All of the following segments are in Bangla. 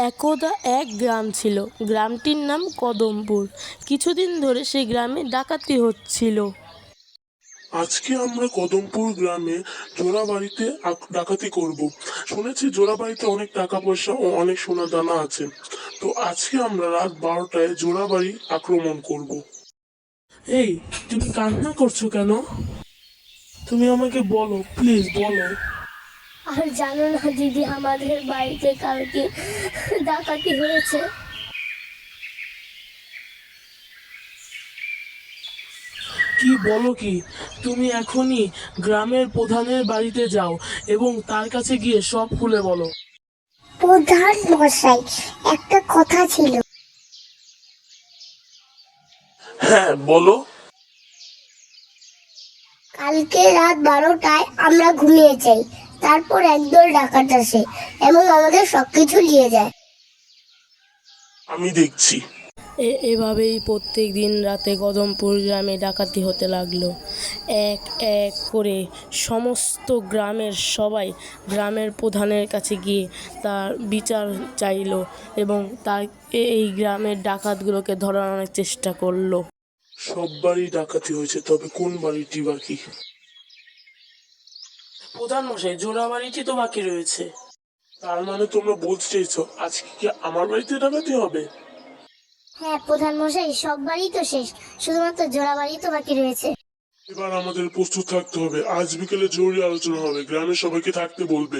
একদা এক গ্রাম ছিল। গ্রামটির নাম কদমপুর। কিছুদিন ধরে সেই গ্রামে ডাকাতি হচ্ছিল। আজকে আমরা কদমপুর গ্রামে জোড়াবাড়িতে ডাকাতি করব। শুনেছি জোড়াবাড়িতে অনেক টাকা পয়সা ও অনেক সোনা দানা আছে। তো আজকে আমরা রাত 12টায় জোড়াবাড়ি আক্রমণ করব। এই, তুমি কান্না করছো কেন? তুমি আমাকে বলো, প্লিজ বলো। আর জানো না দিদি, আমাদের বাড়িতে কালকে ডাকাতি হয়েছে। কি বলো কি? তুমি এখনই গ্রামের প্রধানের বাড়িতে যাও এবং তার কাছে গিয়ে সব খুলে বলো। প্রধান মশাই, একটা কথা ছিল। হ্যাঁ, বলো। কালকে রাত 12টায় আমরা ঘুমিয়ে যাই, তারপর একদল ডাকাত আসে এবং আমাদের সবকিছু নিয়ে যায়। আমি দেখছি। এভাবেই প্রত্যেক দিন রাতে কদমপুর গ্রামে ডাকাতি হতে লাগলো। এক এক করে সমস্ত গ্রামের সবাই গ্রামের প্রধানের কাছে গিয়ে তার বিচার চাইলো এবং তার এই গ্রামের ডাকাতগুলোকে ধরার অনেক চেষ্টা করলো। সব বাড়ি ডাকাতি হয়েছে, তবে কোন বাড়িটি বাকি? প্রধান মশাই, জোড়া বাড়িটি তো বাকি রয়েছে। তার মানে তোমরা বলতে চাইছো আজকে কি আমার বাড়িতে ডাকাতি হবে? হ্যাঁ প্রধান মশাই, সব বাড়ি তো শেষ, শুধুমাত্র জোড়া বাড়ি তো বাকি রয়েছে। এবার আমাদের প্রস্তুত থাকতে হবে। আজ বিকেলে জরুরি আলোচনা হবে, গ্রামের সবাইকে থাকতে বলবে।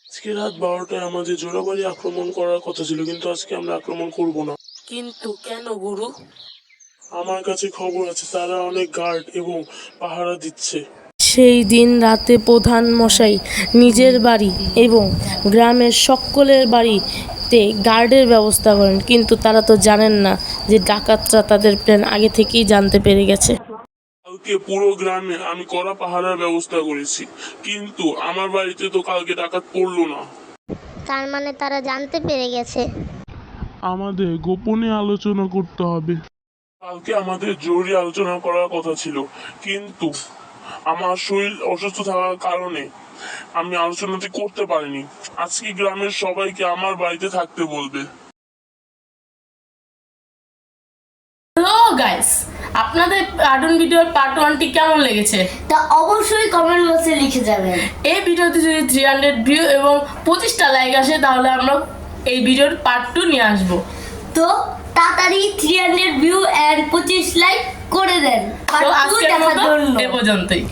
আজকে রাত 12টায় আমাদের জোড়াবাড়ি আক্রমণ করার কথা ছিল, কিন্তু আজকে আমরা আক্রমণ করব না। কিন্তু কেন গুরু? আমার কাছে খবর আছে তারা অনেক গার্ড এবং পাহারা দিচ্ছে। সেই দিন রাতে প্রধান মশাই নিজের বাড়ি এবং গ্রামের সকলের বাড়িতে গার্ডের ব্যবস্থা করেন, কিন্তু তারা তো জানেন না যে ডাকাতরা তাদের প্ল্যান আগে থেকেই জানতে পেরে গেছে। কালকে পুরো গ্রামে আমি কড়া পাহারার ব্যবস্থা করেছি, কিন্তু আমার বাড়িতে তো কালকে ডাকাত পড়লো না। তার মানে তারা জানতে পেরে গেছে। আমাদের গোপনে আলোচনা করতে হবে। কালকে আমাদের জরুরি আলোচনা করার কথা ছিল, কিন্তু আমার শরীর অসুস্থ থাকার কারণে আমি আলোচনাটি করতে পারিনি। আজকে গ্রামের সবাইকে আমার বাড়িতে থাকতে বলবে। হ্যালো গাইস, আপনাদের কার্টুন ভিডিওর পার্ট 1টি কেমন লেগেছে তা অবশ্যই কমেন্ট বক্সে লিখে যাবেন। এই ভিডিওতে যদি 300 ভিউ এবং 25টা লাইক আসে তাহলে আমরা এই ভিডিওর পার্ট 2 নিয়ে আসবো। তো তাড়াতাড়ি 300 ভিউ এন্ড 25 লাইক করে দেন তো পার্ট 2 আজকের দেখার মতো জন্য। এ পর্যন্তই।